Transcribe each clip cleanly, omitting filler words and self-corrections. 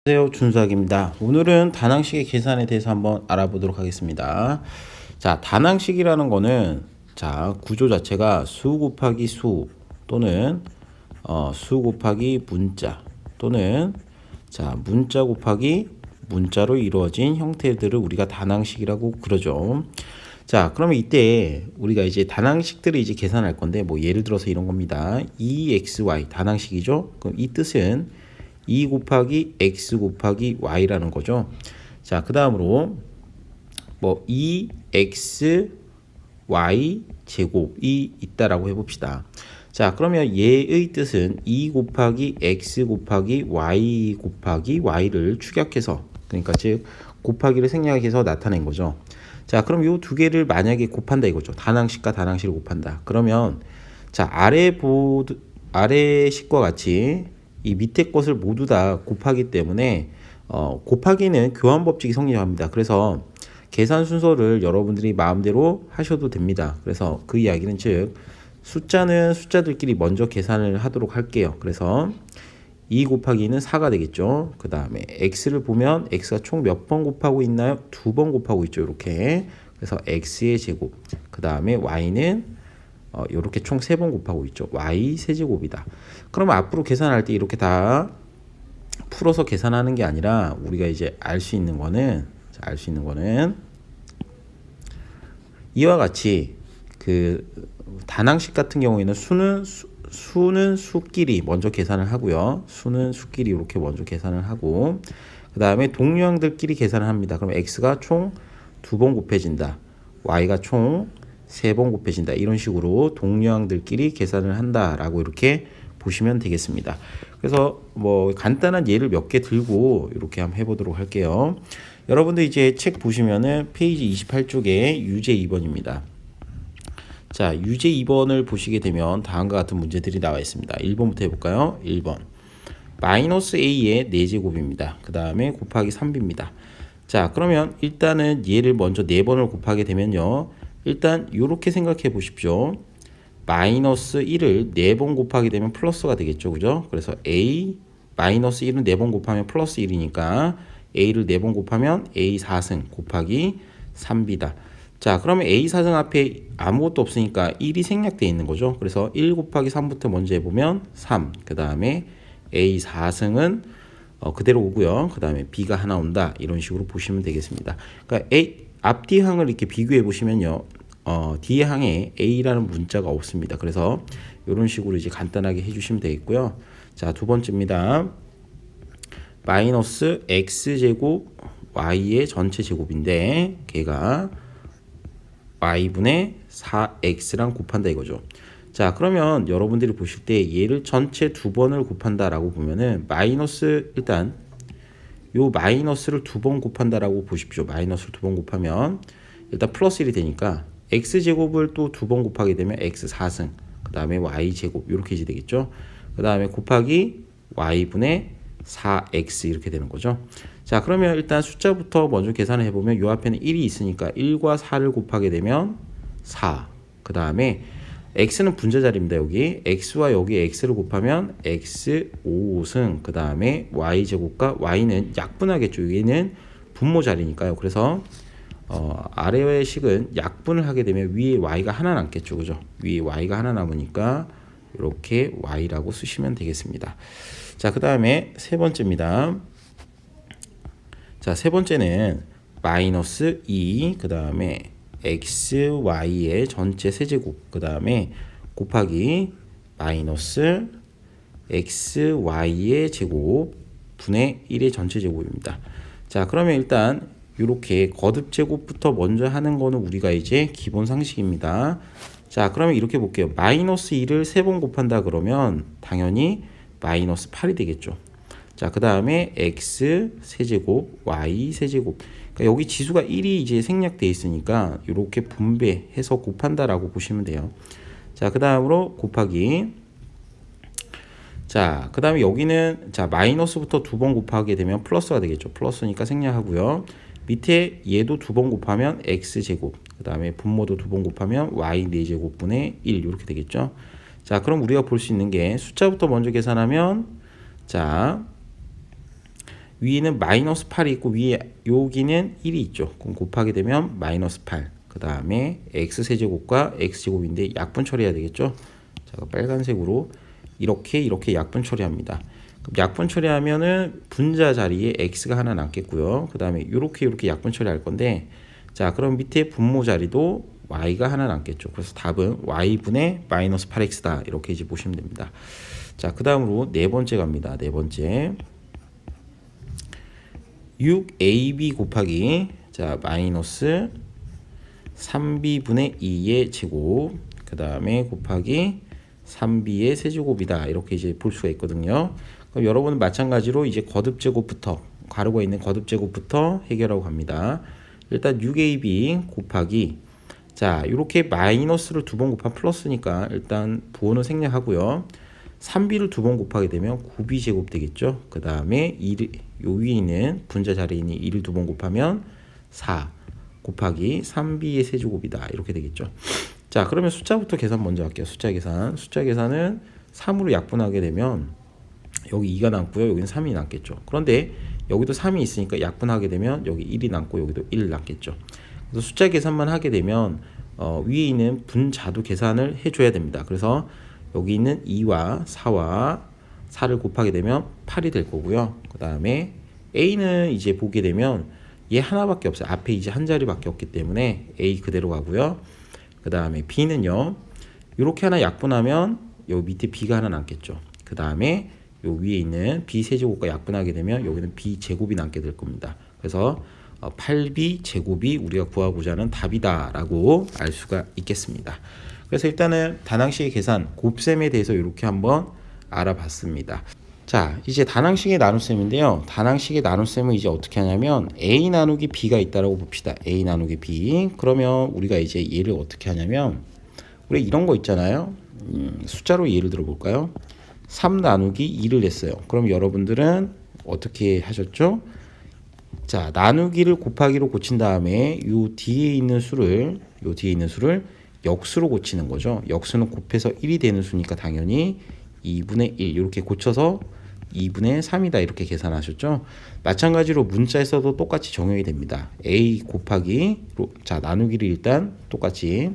안녕하세요, 준수학입니다. 오늘은 다낭식의 계산에 대해서 한번 알아보도록 하겠습니다. 자, 다낭식이라는 거는 자, 구조 자체가 수 곱하기 수 또는 수 곱하기 문자 또는 자, 문자 곱하기 문자로 이루어진 형태들을 우리가 다낭식이라고 그러죠. 자, 그러면 이때 우리가 이제 다낭식들을 이제 계산할 건데 뭐 예를 들어서 이런 겁니다. 2xy 다낭식이죠. 그럼 이 뜻은 2 곱하기 x 곱하기 y라는 거죠. 자, 그 다음으로 뭐 2x y 제곱이 있다라고 해봅시다. 자, 그러면 얘의 뜻은 2 곱하기 x 곱하기 y 곱하기 y를 축약해서, 그러니까 즉 곱하기를 생략해서 나타낸 거죠. 자, 그럼 요 두 개를 만약에 곱한다 이거죠. 다낭식과 다낭식을 곱한다. 그러면 자, 아래 식과 같이 이 밑에 것을 모두 다 곱하기 때문에 곱하기는 교환 법칙이 성립합니다. 그래서 계산 순서를 여러분들이 마음대로 하셔도 됩니다. 그래서 그 이야기는 즉 숫자는 숫자들끼리 먼저 계산을 하도록 할게요. 그래서 2 곱하기는 4가 되겠죠. 그 다음에 x를 보면 x가 총 몇 번 곱하고 있나요? 2번 곱하고 있죠. 이렇게. 그래서 x의 제곱. 그 다음에 y는 이렇게 총 3번 곱하고 있죠. y 세제곱이다. 그러면 앞으로 계산할 때 이렇게 다 풀어서 계산하는 게 아니라 우리가 이제 알 수 있는 거는 이와 같이 그 다낭식 같은 경우에는 수는 수끼리 먼저 계산을 하고요. 수는 수끼리 이렇게 먼저 계산을 하고 그 다음에 동류항들끼리 계산을 합니다. 그럼 x가 총 2번 곱해진다. y가 총 3번 곱해진다. 이런 식으로 동류항들끼리 계산을 한다라고 이렇게 보시면 되겠습니다. 그래서 뭐 간단한 예를 몇 개 들고 이렇게 한번 해보도록 할게요. 여러분들 이제 책 보시면은 페이지 28쪽에 유제 2번입니다. 자, 유제 2번을 보시게 되면 다음과 같은 문제들이 나와 있습니다. 1번부터 해볼까요? 1번 마이너스 a의 4제곱입니다. 그 다음에 곱하기 3b입니다. 자, 그러면 일단은 얘를 먼저 4번을 곱하게 되면요. 일단 이렇게 생각해 보십시오. 마이너스 1을 4번 곱하게 되면 플러스가 되겠죠. 그죠? 그래서 a 마이너스 1은 4번 곱하면 플러스 1이니까 a를 4번 곱하면 a 4승 곱하기 3b다. 자, 그러면 a 4승 앞에 아무것도 없으니까 1이 생략되어 있는 거죠. 그래서 1 곱하기 3부터 먼저 해보면 3. 그 다음에 a 4승은 그대로 오고요. 그 다음에 b가 하나 온다. 이런 식으로 보시면 되겠습니다. 그러니까 앞뒤 항을 이렇게 비교해 보시면요. 뒤에 항에 a라는 문자가 없습니다. 그래서 이런 식으로 이제 간단하게 해주시면 되겠고요. 자, 두 번째입니다. 마이너스 x제곱 y의 전체 제곱인데 걔가 y분의 4x랑 곱한다 이거죠. 자, 그러면 여러분들이 보실 때 얘를 전체 2번을 곱한다라고 보면은 마이너스 일단 요 마이너스를 2번 곱한다라고 보십시오. 마이너스를 2번 곱하면 일단 플러스 1이 되니까 x제곱을 또 2번 곱하게 되면 x 4승 그 다음에 y제곱 이렇게 이제 되겠죠. 그 다음에 곱하기 y분의 4x 이렇게 되는 거죠. 자, 그러면 일단 숫자부터 먼저 계산을 해보면 요 앞에는 1이 있으니까 1과 4를 곱하게 되면 4. 그 다음에 x는 분자 자리입니다. 여기 x와 여기 x를 곱하면 x 5승 그 다음에 y제곱과 y는 약분하겠죠. 얘는 분모 자리니까요. 그래서 아래의 식은 약분을 하게 되면 위에 y가 하나 남겠죠. 그죠? 위에 y가 하나 남으니까 이렇게 y라고 쓰시면 되겠습니다. 자, 그 다음에 세 번째입니다. 자, 세 번째는 마이너스 2, 그 다음에 x, y의 전체 세제곱, 그 다음에 곱하기 마이너스 x, y의 제곱 분의 1의 전체 제곱입니다. 자, 그러면 일단 이렇게 거듭 제곱부터 먼저 하는 거는 우리가 이제 기본 상식입니다. 자, 그러면 이렇게 볼게요. 마이너스 2를 3번 곱한다 그러면 당연히 마이너스 8이 되겠죠. 자, 그 다음에 x 세제곱, y 세제곱. 그러니까 여기 지수가 1이 이제 생략되어 있으니까 이렇게 분배해서 곱한다라고 보시면 돼요. 자, 그 다음으로 곱하기. 자, 그 다음에 여기는 자 마이너스부터 2번 곱하게 되면 플러스가 되겠죠. 플러스니까 생략하고요. 밑에 얘도 2번 곱하면 x제곱. 그 다음에 분모도 2번 곱하면 y 4제곱분의 1 이렇게 되겠죠. 자, 그럼 우리가 볼 수 있는 게 숫자부터 먼저 계산하면 자 위에는 마이너스 8이 있고 위에 여기는 1이 있죠. 그럼 곱하게 되면 마이너스 8. 그 다음에 x세제곱과 x제곱인데 약분 처리해야 되겠죠. 자, 빨간색으로 이렇게 약분 처리합니다. 그럼 약분 처리하면은 분자 자리에 x가 하나 남겠고요. 그 다음에 이렇게 약분 처리할 건데, 자, 그럼 밑에 분모 자리도 y가 하나 남겠죠. 그래서 답은 y분의 마이너스 8x다. 이렇게 이제 보시면 됩니다. 자, 그 다음으로 네 번째 갑니다. 네 번째. 6ab 곱하기, 자, 마이너스 3b분의 2의 제곱, 그 다음에 곱하기 3b의 세제곱이다. 이렇게 이제 볼 수가 있거든요. 그럼 여러분은 마찬가지로 이제 거듭제곱부터, 가로가 있는 거듭제곱부터 해결하고 갑니다. 일단 6ab 곱하기, 자, 이렇게 마이너스를 두 번 곱하면 플러스니까 일단 부호는 생략하고요. 3b를 두 번 곱하게 되면 9b 제곱 되겠죠. 그 다음에 요 위에 있는 분자 자리에 있는 2를 두 번 곱하면 4 곱하기 3b의 세제곱이다. 이렇게 되겠죠. 자, 그러면 숫자부터 계산 먼저 할게요. 숫자 계산. 숫자 계산은 3으로 약분하게 되면 여기 2가 남고요. 여기는 3이 남겠죠. 그런데 여기도 3이 있으니까 약분하게 되면 여기 1이 남고 여기도 1 남겠죠. 그래서 숫자 계산만 하게 되면 위에 있는 분자도 계산을 해줘야 됩니다. 그래서 여기 있는 2와 4를 곱하게 되면 8이 될 거고요. 그 다음에 A는 이제 보게 되면 얘 하나밖에 없어요. 앞에 이제 한 자리밖에 없기 때문에 A 그대로 가고요. 그 다음에 B는요. 이렇게 하나 약분하면 여기 밑에 B가 하나 남겠죠. 그 다음에 요 위에 있는 B 세제곱과 약분하게 되면 여기는 B 제곱이 남게 될 겁니다. 그래서 8B 제곱이 우리가 구하고자 하는 답이다 라고 알 수가 있겠습니다. 그래서 일단은 다항식의 계산, 곱셈에 대해서 이렇게 한번 알아봤습니다. 자, 이제 다항식의 나눗셈인데요. 다항식의 나눗셈은 이제 어떻게 하냐면 A 나누기 B가 있다라고 봅시다. A 나누기 B. 그러면 우리가 이제 얘를 어떻게 하냐면 우리 이런 거 있잖아요. 숫자로 예를 들어 볼까요? 3 나누기 2를 했어요. 그럼 여러분들은 어떻게 하셨죠? 자, 나누기를 곱하기로 고친 다음에 요 뒤에 있는 수를 역수로 고치는 거죠. 역수는 곱해서 1이 되는 수니까 당연히 2분의 1 이렇게 고쳐서 2분의 3이다 이렇게 계산하셨죠. 마찬가지로 문자에서도 똑같이 적용이 됩니다. A 곱하기로, 자, 나누기를 일단 똑같이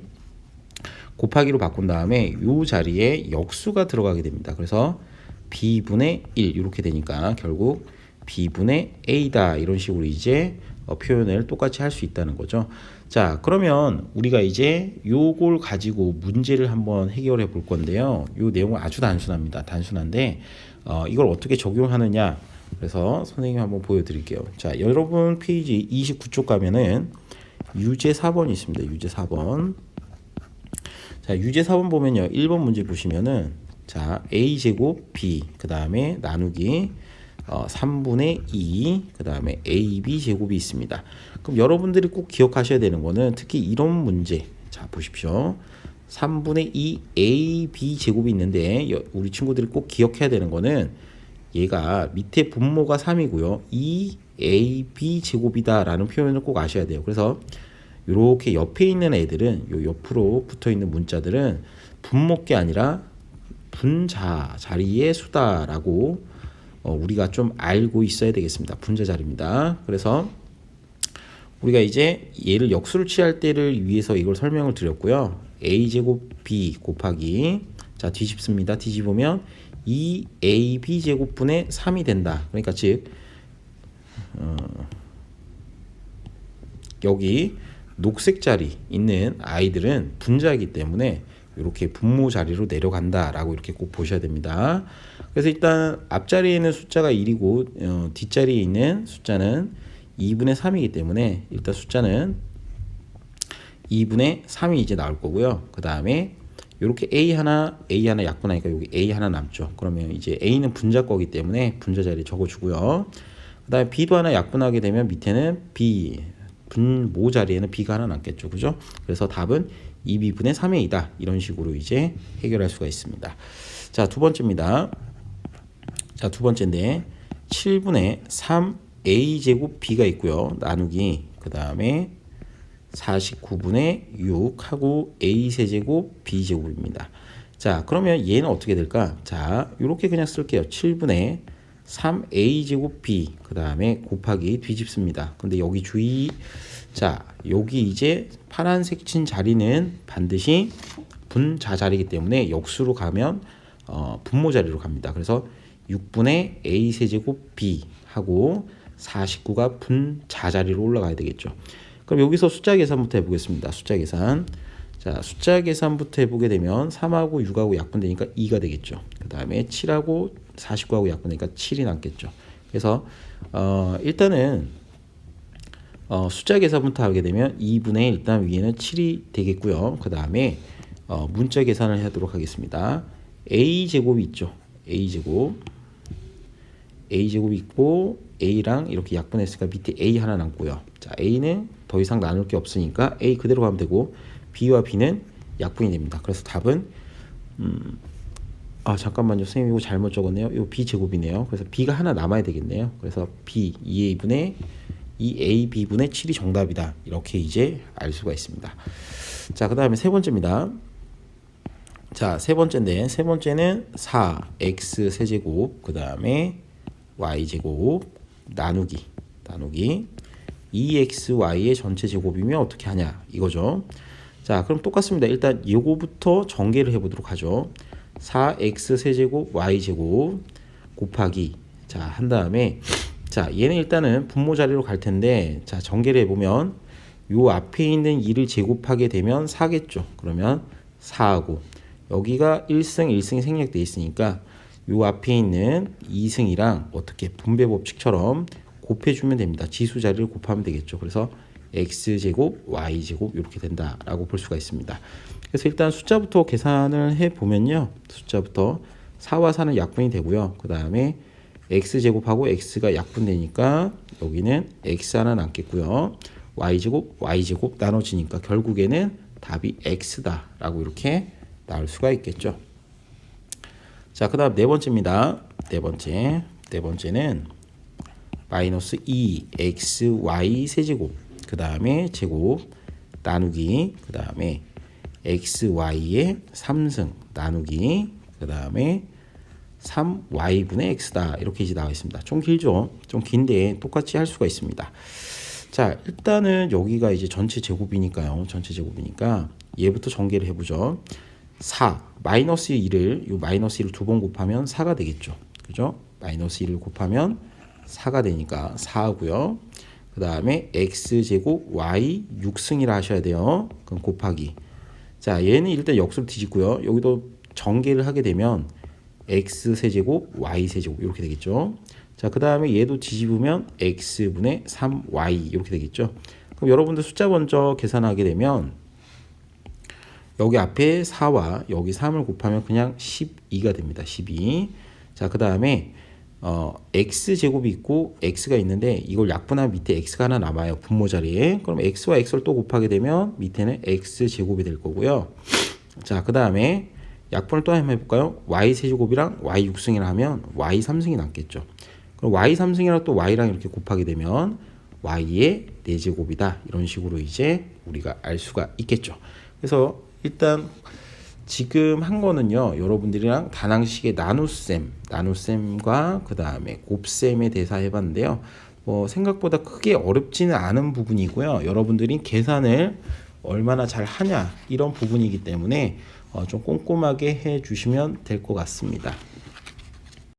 곱하기로 바꾼 다음에 이 자리에 역수가 들어가게 됩니다. 그래서 B분의 1 이렇게 되니까 결국 B분의 A다 이런 식으로 이제 표현을 똑같이 할 수 있다는 거죠. 자, 그러면 우리가 이제 요걸 가지고 문제를 한번 해결해 볼 건데요. 요 내용은 아주 단순합니다. 단순한데 이걸 어떻게 적용하느냐. 그래서 선생님이 한번 보여드릴게요. 자, 여러분 페이지 29쪽 가면은 유제 4번이 있습니다. 유제 4번. 자, 유제 4번 보면요. 1번 문제 보시면은 자, A제곱 B 그 다음에 나누기 3분의 2, 그 다음에 AB 제곱이 있습니다. 그럼 여러분들이 꼭 기억하셔야 되는 거는 특히 이런 문제. 자, 보십시오. 3분의 2 AB 제곱이 있는데 우리 친구들이 꼭 기억해야 되는 거는 얘가 밑에 분모가 3이고요. 2AB 제곱이다 라는 표현을 꼭 아셔야 돼요. 그래서 이렇게 옆에 있는 애들은 요 옆으로 붙어 있는 문자들은 분모게 아니라 분자 자리의 수다라고 우리가 좀 알고 있어야 되겠습니다. 분자 자리입니다. 그래서 우리가 이제 얘를 역수를 취할 때를 위해서 이걸 설명을 드렸고요. A제곱 B 곱하기, 자, 뒤집습니다. 뒤집으면 2AB 제곱분의 3이 된다. 그러니까 즉 여기 녹색 자리 있는 아이들은 분자이기 때문에 이렇게 분모 자리로 내려간다라고 이렇게 꼭 보셔야 됩니다. 그래서 일단 앞자리에 있는 숫자가 1이고 뒷자리에 있는 숫자는 2분의 3이기 때문에 일단 숫자는 2분의 3이 이제 나올 거고요. 그 다음에 이렇게 A 하나 약분하니까 여기 A 하나 남죠. 그러면 이제 A는 분자 거기 때문에 분자 자리 적어주고요. 그 다음에 B도 하나 약분하게 되면 밑에는 B 분모 자리에는 B가 하나 남겠죠. 그죠? 그래서 답은 2B분의 3A이다. 이런 식으로 이제 해결할 수가 있습니다. 자, 두 번째입니다. 자, 두 번째인데 7분의 3A 제곱 B가 있고요. 나누기 그 다음에 49분의 6하고 A 세제곱 B 제곱입니다. 자, 그러면 얘는 어떻게 될까? 자, 이렇게 그냥 쓸게요. 7분의 3a 제곱 b 그 다음에 곱하기 뒤집습니다. 근데 여기 주의. 자, 여기 이제 파란색 친 자리는 반드시 분자 자리이기 때문에 역수로 가면 분모 자리로 갑니다. 그래서 6분의 a 세제곱 b 하고 49가 분자 자리로 올라가야 되겠죠. 그럼 여기서 숫자 계산부터 해보겠습니다. 숫자 계산. 자, 숫자 계산부터 해보게 되면 3하고 6하고 약분되니까 2가 되겠죠. 그 다음에 7하고 49하고 약분되니까 7이 남겠죠. 그래서 일단은 숫자 계산부터 하게 되면 2분의 일단 위에는 7이 되겠고요. 그 다음에 문자 계산을 하도록 하겠습니다. a 제곱이 있죠. a 제곱이 있고 a랑 이렇게 약분했으니까 밑에 a 하나 남고요. 자, a는 더 이상 나눌 게 없으니까 a 그대로 가면 되고 b와 b는 약분이 됩니다. 그래서 답은 잠깐만요. 선생님 이거 잘못 적었네요. 이거 b 제곱이네요. 그래서 b가 하나 남아야 되겠네요. 그래서 b 2a분의 2ab분의 7이 정답이다. 이렇게 이제 알 수가 있습니다. 자, 그 다음에 세 번째입니다. 자, 세 번째인데 세 번째는 4x 세제곱 그 다음에 y제곱 나누기 2xy의 전체 제곱이면 어떻게 하냐 이거죠. 자, 그럼 똑같습니다. 일단 이거부터 전개를 해보도록 하죠. 4x 세제곱 y제곱 곱하기 자, 한 다음에 자, 얘는 일단은 분모 자리로 갈 텐데 자, 전개를 해보면 요 앞에 있는 2를 제곱하게 되면 4겠죠. 그러면 4하고 여기가 1승이 생략되어 있으니까 요 앞에 있는 2승이랑 어떻게 분배 법칙처럼 곱해주면 됩니다. 지수 자리를 곱하면 되겠죠. 그래서 x제곱 y제곱 이렇게 된다라고 볼 수가 있습니다. 그래서 일단 숫자부터 계산을 해보면요. 숫자부터 4와 4는 약분이 되고요. 그 다음에 x제곱하고 x가 약분되니까 여기는 x 하나 남겠고요. y제곱 나눠지니까 결국에는 답이 x다라고 이렇게 나올 수가 있겠죠. 자, 그 다음 네 번째입니다. 네 번째는 마이너스 2xy 세제곱 그 다음에 제곱 나누기 그 다음에 xy의 3승 나누기 그 다음에 3y분의 x다 이렇게 이제 나와 있습니다. 좀 길죠? 좀 긴데 똑같이 할 수가 있습니다. 자, 일단은 여기가 이제 전체 제곱이니까요. 전체 제곱이니까 얘부터 전개를 해보죠. 4 마이너스 1을 요 마이너스 1을 두 번 곱하면 4가 되겠죠. 그죠? 마이너스 1을 곱하면 4가 되니까 4하고요. 그 다음에 x제곱 y 6승이라 하셔야 돼요. 그럼 곱하기. 자, 얘는 일단 역수로 뒤집고요. 여기도 전개를 하게 되면 x 세제곱 y 세제곱 이렇게 되겠죠. 자, 그 다음에 얘도 뒤집으면 x분의 3y 이렇게 되겠죠. 그럼 여러분들 숫자 먼저 계산하게 되면 여기 앞에 4와 여기 3을 곱하면 그냥 12가 됩니다. 12. 자, 그 다음에 x제곱이 있고 x가 있는데 이걸 약분하면 밑에 x가 하나 남아요. 분모 자리에. 그럼 x와 x를 또 곱하게 되면 밑에는 x제곱이 될 거고요. 자, 그 다음에 약분을 또 한번 해볼까요? y 세제곱이랑 y 6승이라 하면 y 3승이 남겠죠. 그럼 y 3승이랑 또 y랑 이렇게 곱하게 되면 y의 4제곱이다. 이런 식으로 이제 우리가 알 수가 있겠죠. 그래서 일단 지금 한 거는요, 여러분들이랑 단항식의 나눗셈과 그 다음에 곱셈에 대해서 해봤는데요. 생각보다 크게 어렵지는 않은 부분이고요. 여러분들이 계산을 얼마나 잘 하냐 이런 부분이기 때문에 좀 꼼꼼하게 해 주시면 될 것 같습니다.